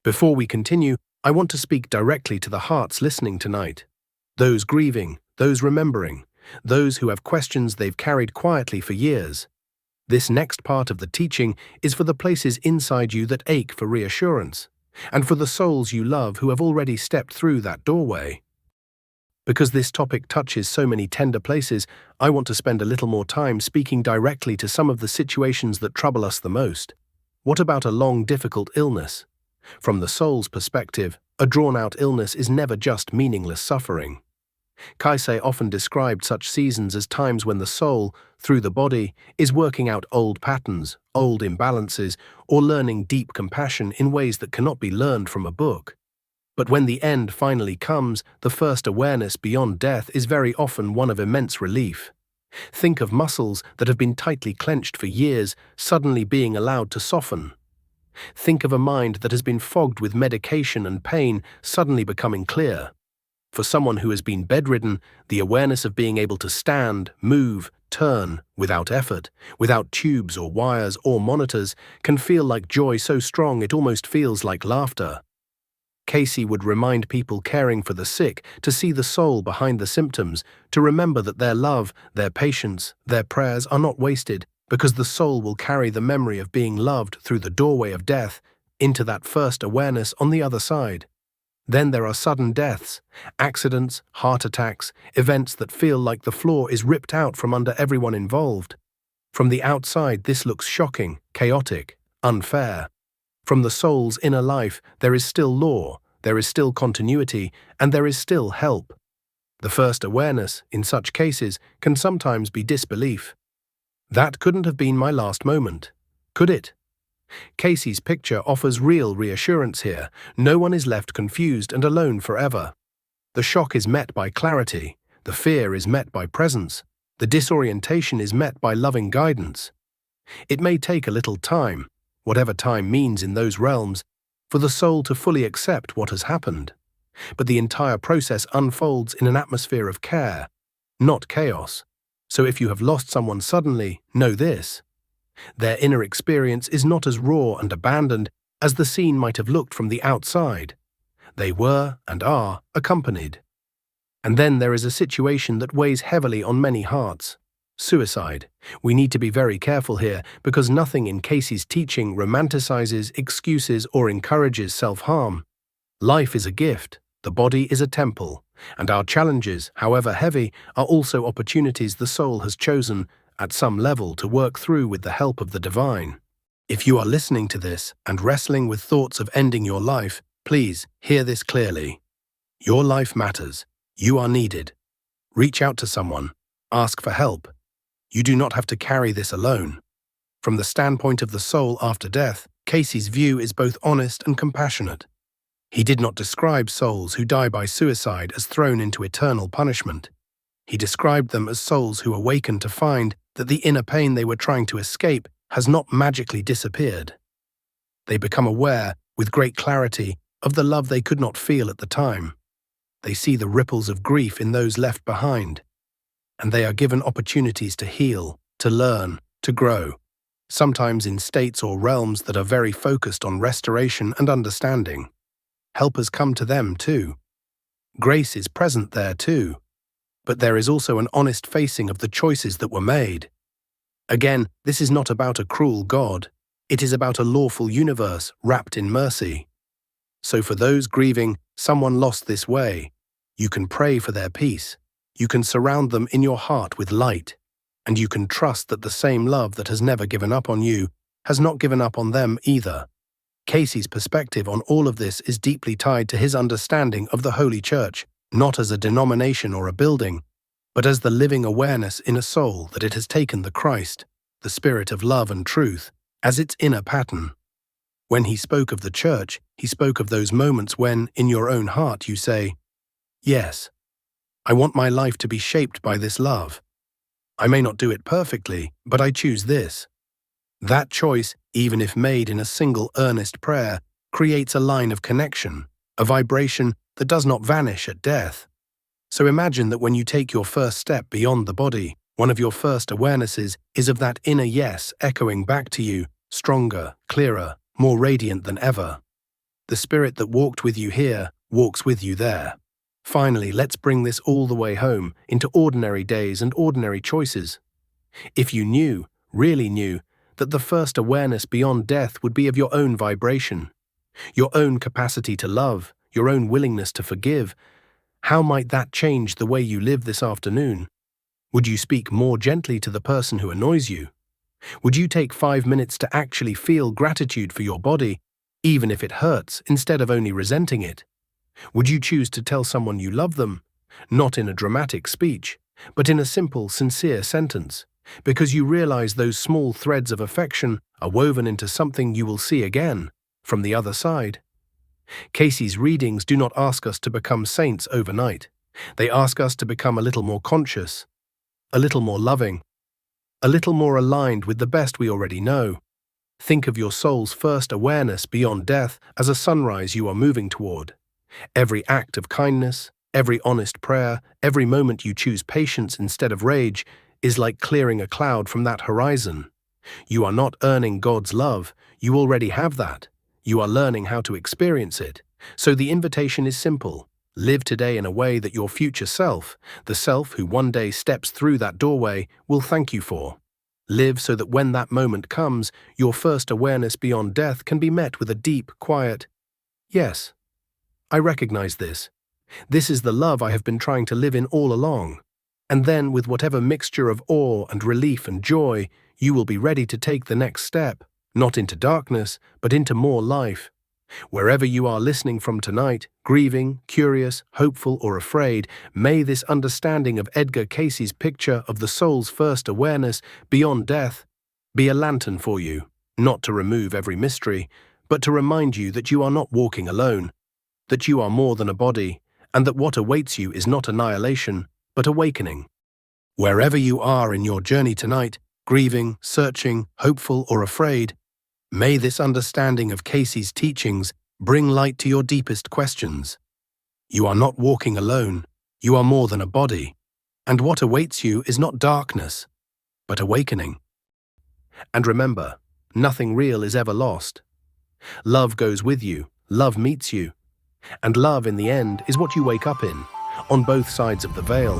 Before we continue, I want to speak directly to the hearts listening tonight. Those grieving, those remembering, those who have questions they've carried quietly for years. This next part of the teaching is for the places inside you that ache for reassurance, and for the souls you love who have already stepped through that doorway. Because this topic touches so many tender places, I want to spend a little more time speaking directly to some of the situations that trouble us the most. What about a long, difficult illness? From the soul's perspective, a drawn-out illness is never just meaningless suffering. Cayce often described such seasons as times when the soul, through the body, is working out old patterns, old imbalances, or learning deep compassion in ways that cannot be learned from a book. But when the end finally comes, the first awareness beyond death is very often one of immense relief. Think of muscles that have been tightly clenched for years suddenly being allowed to soften. Think of a mind that has been fogged with medication and pain suddenly becoming clear. For someone who has been bedridden, the awareness of being able to stand, move, turn, without effort, without tubes or wires or monitors, can feel like joy so strong it almost feels like laughter. Cayce would remind people caring for the sick to see the soul behind the symptoms, to remember that their love, their patience, their prayers are not wasted, because the soul will carry the memory of being loved through the doorway of death into that first awareness on the other side. Then there are sudden deaths, accidents, heart attacks, events that feel like the floor is ripped out from under everyone involved. From the outside, this looks shocking, chaotic, unfair. From the soul's inner life, there is still law, there is still continuity, and there is still help. The first awareness, in such cases, can sometimes be disbelief. That couldn't have been my last moment, could it? Cayce's picture offers real reassurance here. No one is left confused and alone forever. The shock is met by clarity, the fear is met by presence, the disorientation is met by loving guidance. It may take a little time, whatever time means in those realms, for the soul to fully accept what has happened. But the entire process unfolds in an atmosphere of care, not chaos. So if you have lost someone suddenly, know this. Their inner experience is not as raw and abandoned as the scene might have looked from the outside. They were, and are, accompanied. And then there is a situation that weighs heavily on many hearts. Suicide. We need to be very careful here, because nothing in Cayce's teaching romanticizes, excuses, or encourages self-harm. Life is a gift, the body is a temple, and our challenges, however heavy, are also opportunities the soul has chosen, at some level, to work through with the help of the divine. If you are listening to this and wrestling with thoughts of ending your life, please hear this clearly. Your life matters. You are needed. Reach out to someone. Ask for help. You do not have to carry this alone. From the standpoint of the soul after death, Cayce's view is both honest and compassionate. He did not describe souls who die by suicide as thrown into eternal punishment. He described them as souls who awaken to find that the inner pain they were trying to escape has not magically disappeared. They become aware, with great clarity, of the love they could not feel at the time. They see the ripples of grief in those left behind, and they are given opportunities to heal, to learn, to grow, sometimes in states or realms that are very focused on restoration and understanding. Help has come to them too. Grace is present there too. But there is also an honest facing of the choices that were made. Again, this is not about a cruel God. It is about a lawful universe wrapped in mercy. So for those grieving someone lost this way, you can pray for their peace. You can surround them in your heart with light, and you can trust that the same love that has never given up on you has not given up on them either. Cayce's perspective on all of this is deeply tied to his understanding of the Holy Church, not as a denomination or a building, but as the living awareness in a soul that it has taken the Christ, the Spirit of love and truth, as its inner pattern. When he spoke of the Church, he spoke of those moments when, in your own heart, you say, "Yes, I want my life to be shaped by this love. I may not do it perfectly, but I choose this." That choice, even if made in a single earnest prayer, creates a line of connection, a vibration that does not vanish at death. So imagine that when you take your first step beyond the body, one of your first awarenesses is of that inner yes echoing back to you, stronger, clearer, more radiant than ever. The spirit that walked with you here walks with you there. Finally, let's bring this all the way home into ordinary days and ordinary choices. If you knew, really knew, that the first awareness beyond death would be of your own vibration, your own capacity to love, your own willingness to forgive, how might that change the way you live this afternoon? Would you speak more gently to the person who annoys you? Would you take 5 minutes to actually feel gratitude for your body, even if it hurts, instead of only resenting it? Would you choose to tell someone you love them, not in a dramatic speech, but in a simple, sincere sentence, because you realize those small threads of affection are woven into something you will see again, from the other side? Cayce's readings do not ask us to become saints overnight. They ask us to become a little more conscious, a little more loving, a little more aligned with the best we already know. Think of your soul's first awareness beyond death as a sunrise you are moving toward. Every act of kindness, every honest prayer, every moment you choose patience instead of rage is like clearing a cloud from that horizon. You are not earning God's love, you already have that. You are learning how to experience it. So the invitation is simple. Live today in a way that your future self, the self who one day steps through that doorway, will thank you for. Live so that when that moment comes, your first awareness beyond death can be met with a deep, quiet, "Yes, I recognize this. This is the love I have been trying to live in all along." And then, with whatever mixture of awe and relief and joy, you will be ready to take the next step, not into darkness, but into more life. Wherever you are listening from tonight, grieving, curious, hopeful, or afraid, may this understanding of Edgar Cayce's picture of the soul's first awareness beyond death be a lantern for you, not to remove every mystery, but to remind you that you are not walking alone, that you are more than a body, and that what awaits you is not annihilation, but awakening. Wherever you are in your journey tonight, grieving, searching, hopeful, or afraid, may this understanding of Cayce's teachings bring light to your deepest questions. You are not walking alone, you are more than a body, and what awaits you is not darkness, but awakening. And remember, nothing real is ever lost. Love goes with you, love meets you, and love in the end is what you wake up in, on both sides of the veil.